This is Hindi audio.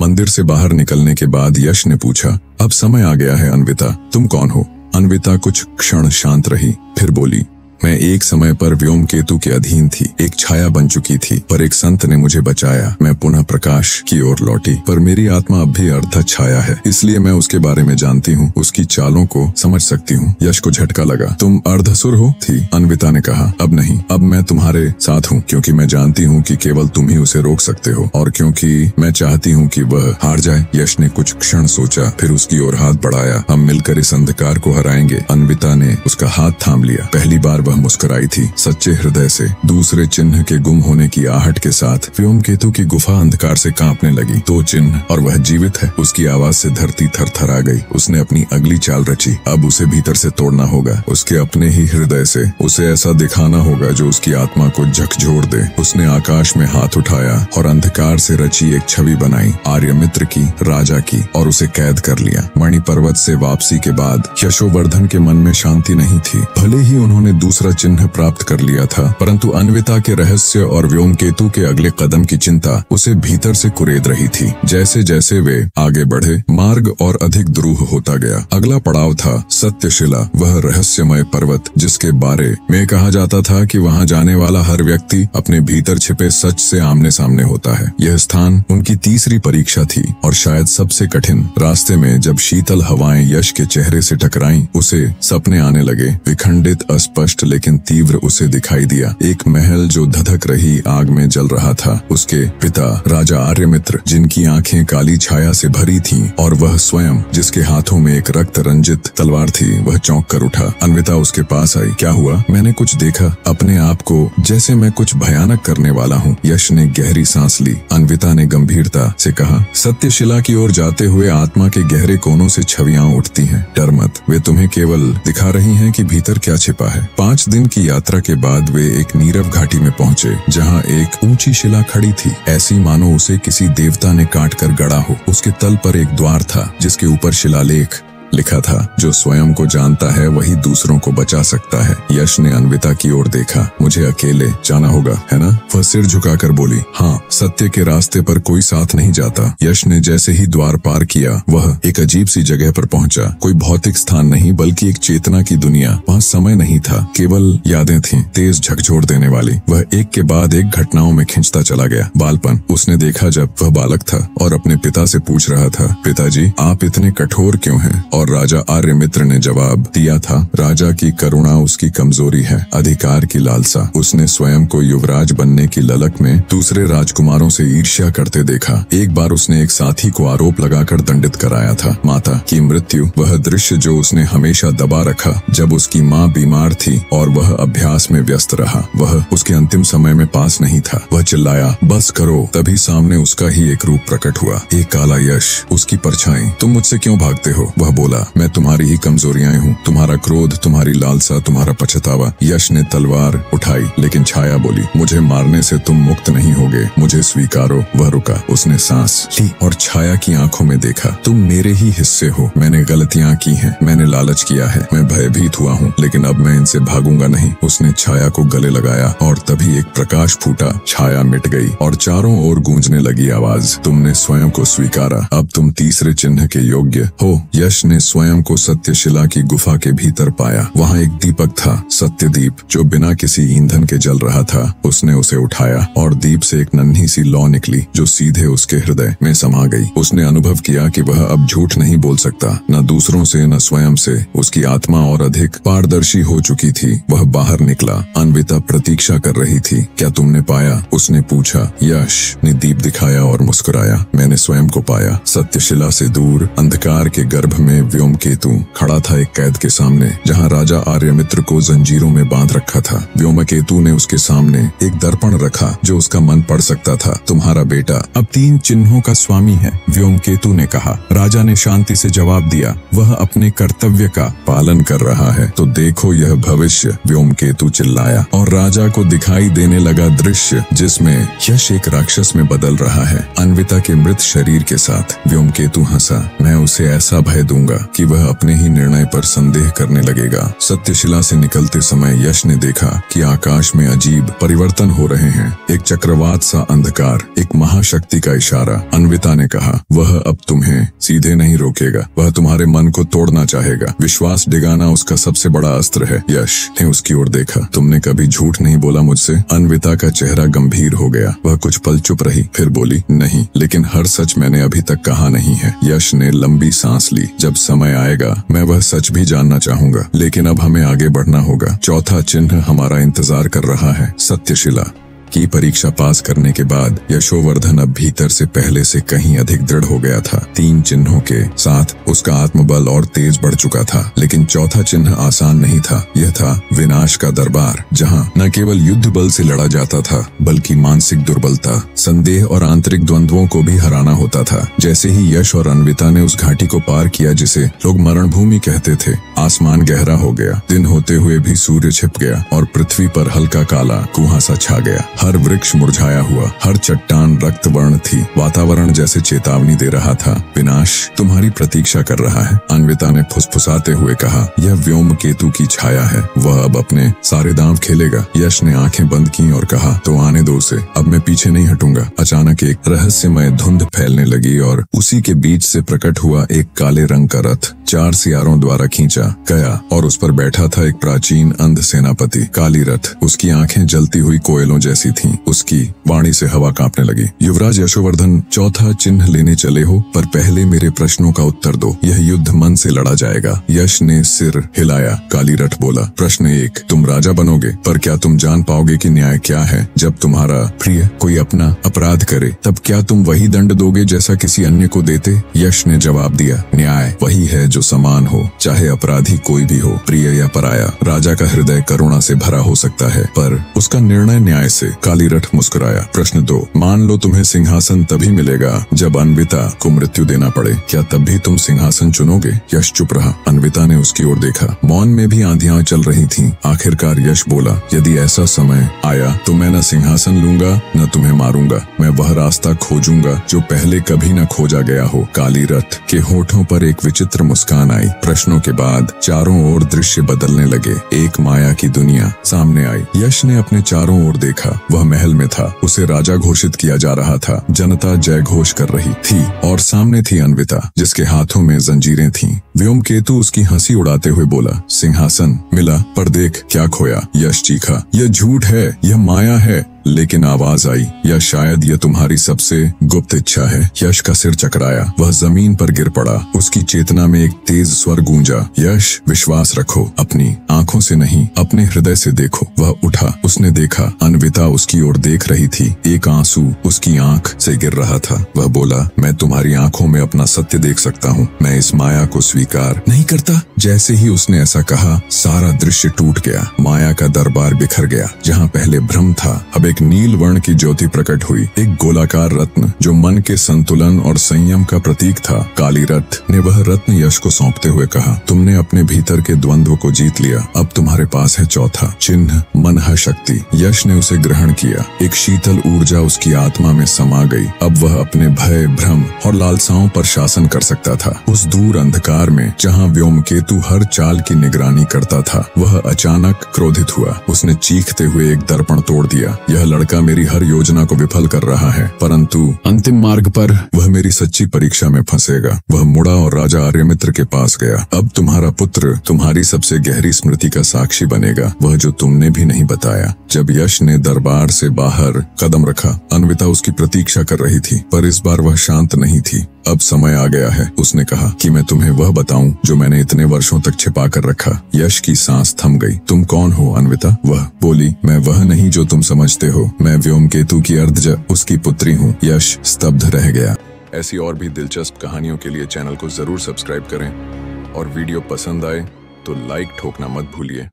मंदिर से बाहर निकलने के बाद यश ने पूछा, अब समय आ गया है अन्विता, तुम कौन हो? अन्विता कुछ क्षण शांत रही, फिर बोली, मैं एक समय पर व्योमकेतु के अधीन थी, एक छाया बन चुकी थी, पर एक संत ने मुझे बचाया। मैं पुनः प्रकाश की ओर लौटी, पर मेरी आत्मा अब भी अर्ध छाया है, इसलिए मैं उसके बारे में जानती हूँ, उसकी चालों को समझ सकती हूँ। यश को झटका लगा। तुम अर्धसुर हो? थी अन्विता ने कहा। अब नहीं, अब मैं तुम्हारे साथ हूँ, क्योंकि मैं जानती हूँ कि केवल तुम ही उसे रोक सकते हो, और क्योंकि मैं चाहती हूँ कि वह हार जाए। यश ने कुछ क्षण सोचा, फिर उसकी ओर हाथ बढ़ाया। हम मिलकर इस अंधकार को हराएंगे। अन्विता ने उसका हाथ थाम लिया। पहली बार वह मुस्कुराई थी, सच्चे हृदय से। दूसरे चिन्ह के गुम होने की आहट के साथ व्योमकेतु की गुफा अंधकार से कांपने लगी। 2 चिन्ह और वह जीवित है। उसकी आवाज से धरती थरथरा गई। उसने अपनी अगली चाल रची। अब उसे भीतर से तोड़ना होगा, उसके अपने ही हृदय से। उसे ऐसा दिखाना होगा जो उसकी आत्मा को झकझोर दे। उसने आकाश में हाथ उठाया और अंधकार से रची एक छवि बनाई, आर्यमित्र की, राजा की, और उसे कैद कर लिया। मणि पर्वत से वापसी के बाद यशोवर्धन के मन में शांति नहीं थी। भले ही उन्होंने दूसरा चिन्ह प्राप्त कर लिया था, परंतु अन्विता के रहस्य और व्योमकेतु के अगले कदम की चिंता उसे भीतर से कुरेद रही थी। जैसे जैसे वे आगे बढ़े, मार्ग और अधिक द्रूह होता गया। अगला पड़ाव था सत्यशिला, वह रहस्यमय पर्वत जिसके बारे में कहा जाता था कि वहां जाने वाला हर व्यक्ति अपने भीतर छिपे सच से आमने सामने होता है। यह स्थान उनकी तीसरी परीक्षा थी और शायद सबसे कठिन। रास्ते में जब शीतल हवाएं यश के चेहरे से टकराईं, उसे सपने आने लगे, विखंडित, अस्पष्ट लेकिन तीव्र उसे दिखाई दिया। एक महल जो धधक रही आग में जल रहा था, उसके पिता राजा आर्यमित्र, जिनकी आंखें काली छाया से भरी थीं, और वह स्वयं जिसके हाथों में एक रक्त रंजित तलवार थी। वह चौंक कर उठा। अन्विता उसके पास आई। क्या हुआ? मैंने कुछ देखा, अपने आप को जैसे मैं कुछ भयानक करने वाला हूँ। यश ने गहरी सांस ली। अन्विता ने गंभीरता से कहा, सत्यशिला की ओर जाते हुए आत्मा के गहरे कोनों से छवियां उठती हैं। डर मत, वे तुम्हें केवल दिखा रही हैं कि भीतर क्या छिपा है। 5 दिन की यात्रा के बाद वे एक नीरव घाटी में पहुंचे, जहां एक ऊंची शिला खड़ी थी, ऐसी मानो उसे किसी देवता ने काट कर गढ़ा हो। उसके तल पर एक द्वार था, जिसके ऊपर शिलालेख लिखा था, जो स्वयं को जानता है वही दूसरों को बचा सकता है। यश ने अन्विता की ओर देखा। मुझे अकेले जाना होगा, है ना? वह सिर झुकाकर बोली, हाँ, सत्य के रास्ते पर कोई साथ नहीं जाता। यश ने जैसे ही द्वार पार किया, वह एक अजीब सी जगह पर पहुंचा। कोई भौतिक स्थान नहीं, बल्कि एक चेतना की दुनिया। वहाँ समय नहीं था, केवल यादें थीं, तेज झकझोर देने वाली। वह एक के बाद एक घटनाओं में खिंचता चला गया। बालपन उसने देखा जब वह बालक था और अपने पिता से पूछ रहा था, पिताजी, आप इतने कठोर क्यों हैं? और राजा आर्यमित्र ने जवाब दिया था, राजा की करुणा उसकी कमजोरी है, अधिकार की लालसा। उसने स्वयं को युवराज बनने की ललक में दूसरे राजकुमारों से ईर्ष्या करते देखा। एक बार उसने एक साथी को आरोप लगाकर दंडित कराया था। माता की मृत्यु, वह दृश्य जो उसने हमेशा दबा रखा जब उसकी माँ बीमार थी और वह अभ्यास में व्यस्त रहा, वह उसके अंतिम समय में पास नहीं था। वह चिल्लाया, बस करो। तभी सामने उसका ही एक रूप प्रकट हुआ, एक काला यश, उसकी परछाई। तुम मुझसे क्यों भागते हो? वह बोला, मैं तुम्हारी ही कमजोरियां हूँ, तुम्हारा क्रोध, तुम्हारी लालसा, तुम्हारा पछतावा। यश ने तलवार उठाई, लेकिन छाया बोली, मुझे मारने से तुम मुक्त नहीं होगे, मुझे स्वीकारो। वह रुका, उसने सांस ली और छाया की आंखों में देखा। तुम मेरे ही हिस्से हो, मैंने गलतियां की हैं, मैंने लालच किया है, मैं भयभीत हुआ हूँ, लेकिन अब मैं इनसे भागूंगा नहीं। उसने छाया को गले लगाया और तभी एक प्रकाश फूटा, छाया मिट गई और चारों ओर गूंजने लगी आवाज, तुमने स्वयं को स्वीकारा, अब तुम तीसरे चिन्ह के योग्य हो। यश ने स्वयं को सत्यशिला की गुफा के भीतर पाया। वहाँ एक दीपक था, सत्यदीप, जो बिना किसी ईंधन के जल रहा था। उसने उसे उठाया और दीप से एक नन्ही सी लौ निकली, जो सीधे उसके हृदय में समा गई। उसने अनुभव किया कि वह अब झूठ नहीं बोल सकता, न दूसरों से न स्वयं से। उसकी आत्मा और अधिक पारदर्शी हो चुकी थी। वह बाहर निकला। अन्विता प्रतीक्षा कर रही थी। क्या तुमने पाया? उसने पूछा। यश ने दीप दिखाया और मुस्कुराया। मैंने स्वयं को पाया। सत्यशिला से दूर अंधकार के गर्भ में व्योमकेतु खड़ा था, एक कैद के सामने, जहां राजा आर्यमित्र को जंजीरों में बांध रखा था। व्योमकेतु ने उसके सामने एक दर्पण रखा, जो उसका मन पढ़ सकता था। तुम्हारा बेटा अब 3 चिन्हों का स्वामी है, व्योमकेतु ने कहा। राजा ने शांति से जवाब दिया, वह अपने कर्तव्य का पालन कर रहा है। तो देखो यह भविष्य, व्योमकेतु चिल्लाया, और राजा को दिखाई देने लगा दृश्य जिसमें यश एक राक्षस में बदल रहा है, अन्विता के मृत शरीर के साथ। व्योमकेतु हंसा। मैं उसे ऐसा भय दूंगा लगेगा कि वह अपने ही निर्णय पर संदेह करने लगेगा। सत्यशिला से निकलते समय यश ने देखा कि आकाश में अजीब परिवर्तन हो रहे हैं। एक चक्रवात सा अंधकार, एक महाशक्ति का इशारा। अन्विता ने कहा, वह अब तुम्हें सीधे नहीं रोकेगा, वह तुम्हारे मन को तोड़ना चाहेगा। विश्वास डिगाना उसका सबसे बड़ा अस्त्र है। यश ने उसकी ओर देखा। तुमने कभी झूठ नहीं बोला मुझसे? अन्विता का चेहरा गंभीर हो गया। वह कुछ पल चुप रही, फिर बोली, नहीं, लेकिन हर सच मैंने अभी तक कहा नहीं है। यश ने लंबी सांस ली। जब समय आएगा मैं वह सच भी जानना चाहूंगा, लेकिन अब हमें आगे बढ़ना होगा। चौथा चिन्ह हमारा इंतजार कर रहा है। सत्यशिला की परीक्षा पास करने के बाद यशोवर्धन अब भीतर से पहले से कहीं अधिक दृढ़ हो गया था। 3 चिन्हों के साथ उसका आत्मबल और तेज बढ़ चुका था, लेकिन चौथा चिन्ह आसान नहीं था। यह था विनाश का दरबार, जहां न केवल युद्ध बल से लड़ा जाता था, बल्कि मानसिक दुर्बलता, संदेह और आंतरिक द्वंद्वों को भी हराना होता था। जैसे ही यश और अन्विता ने उस घाटी को पार किया जिसे लोग मरण भूमि कहते थे, आसमान गहरा हो गया। दिन होते हुए भी सूर्य छिप गया और पृथ्वी पर हल्का काला कुहासा छा गया। हर वृक्ष मुरझाया हुआ, हर चट्टान रक्त वर्ण थी। वातावरण जैसे चेतावनी दे रहा था, विनाश तुम्हारी प्रतीक्षा कर रहा है। अन्विता ने फुसफुसाते हुए कहा, यह व्योम केतु की छाया है, वह अब अपने सारे दांव खेलेगा। यश ने आंखें बंद की और कहा, तो आने दो उसे, अब मैं पीछे नहीं हटूंगा। अचानक एक रहस्यमय धुंध फैलने लगी और उसी के बीच से प्रकट हुआ एक काले रंग का रथ 4 सियारों द्वारा खींचा गया और उस पर बैठा था एक प्राचीन अंध सेनापति। काली रथ, उसकी आंखें जलती हुई कोयलों जैसी थीं। उसकी वाणी से हवा कांपने लगी। युवराज यशोवर्धन, चौथा चिन्ह लेने चले हो, पर पहले मेरे प्रश्नों का उत्तर दो। यह युद्ध मन से लड़ा जाएगा। यश ने सिर हिलाया। काली रथ बोला, प्रश्न 1, तुम राजा बनोगे, पर क्या तुम जान पाओगे कि न्याय क्या है? जब तुम्हारा प्रिय कोई अपना अपराध करे, तब क्या तुम वही दंड दोगे जैसा किसी अन्य को देते? यश ने जवाब दिया, न्याय वही है जो समान हो, चाहे अपराधी कोई भी हो, प्रिय या पराया। राजा का हृदय करुणा से भरा हो सकता है, पर उसका निर्णय न्याय से। काली रथ मुस्कुराया। प्रश्न 2, मान लो तुम्हें सिंहासन तभी मिलेगा जब अन्विता को मृत्यु देना पड़े, क्या तब भी तुम सिंहासन चुनोगे? यश चुप रहा। अन्विता ने उसकी ओर देखा। मौन में भी आंधियां चल रही थीं। आखिरकार यश बोला, यदि ऐसा समय आया तो मैं न सिंहासन लूंगा न तुम्हें मारूंगा। मैं वह रास्ता खोजूंगा जो पहले कभी न खोजा गया हो। काली रथ के होठों पर एक विचित्र मुस्कान आई। प्रश्नों के बाद चारों ओर दृश्य बदलने लगे। एक माया की दुनिया सामने आई। यश ने अपने चारों ओर देखा। वह महल में था। उसे राजा घोषित किया जा रहा था। जनता जय घोष कर रही थी और सामने थी अन्विता, जिसके हाथों में जंजीरें थीं। व्योमकेतु उसकी हंसी उड़ाते हुए बोला, सिंहासन मिला, पर देख क्या खोया। यश चीखा, यह झूठ है, यह माया है। लेकिन आवाज आई, या शायद यह तुम्हारी सबसे गुप्त इच्छा है। यश का सिर चकराया। वह जमीन पर गिर पड़ा। उसकी चेतना में एक तेज स्वर गूंजा, यश विश्वास रखो, अपनी आंखों से नहीं अपने हृदय से देखो। वह उठा। उसने देखा अन्विता उसकी ओर देख रही थी। एक आंसू उसकी आंख से गिर रहा था। वह बोला, मैं तुम्हारी आंखों में अपना सत्य देख सकता हूँ। मैं इस माया को स्वीकार नहीं करता। जैसे ही उसने ऐसा कहा, सारा दृश्य टूट गया। माया का दरबार बिखर गया। जहाँ पहले भ्रम था, अब एक नील वर्ण की ज्योति प्रकट हुई। एक गोलाकार रत्न जो मन के संतुलन और संयम का प्रतीक था। काली रथ ने वह रत्न यश को सौंपते हुए कहा, तुमने अपने भीतर के द्वंद्व को जीत लिया। अब तुम्हारे पास है चौथा चिन्ह, मनः शक्ति। यश ने उसे ग्रहण किया। एक शीतल ऊर्जा उसकी आत्मा में समा गई। अब वह अपने भय, भ्रम और लालसाओं पर शासन कर सकता था। उस दूर अंधकार में जहाँ व्योमकेतु हर चाल की निगरानी करता था, वह अचानक क्रोधित हुआ। उसने चीखते हुए एक दर्पण तोड़ दिया। यह लड़का मेरी हर योजना को विफल कर रहा है, परंतु अंतिम मार्ग पर वह मेरी सच्ची परीक्षा में फंसेगा। वह मुड़ा और राजा आर्यमित्र के पास गया। अब तुम्हारा पुत्र तुम्हारी सबसे गहरी स्मृति का साक्षी बनेगा, वह जो तुमने भी नहीं बताया। जब यश ने दरबार से बाहर कदम रखा, अन्विता उसकी प्रतीक्षा कर रही थी, पर इस बार वह शांत नहीं थी। अब समय आ गया है, उसने कहा, कि मैं तुम्हें वह बताऊं जो मैंने इतने वर्षों तक छिपा कर रखा। यश की सांस थम गई। तुम कौन हो अन्विता? वह बोली, मैं वह नहीं जो तुम समझते हो। मैं व्योमकेतु की अर्धज उसकी पुत्री हूँ। यश स्तब्ध रह गया। ऐसी और भी दिलचस्प कहानियों के लिए चैनल को जरूर सब्सक्राइब करें और वीडियो पसंद आए तो लाइक ठोकना मत भूलिए।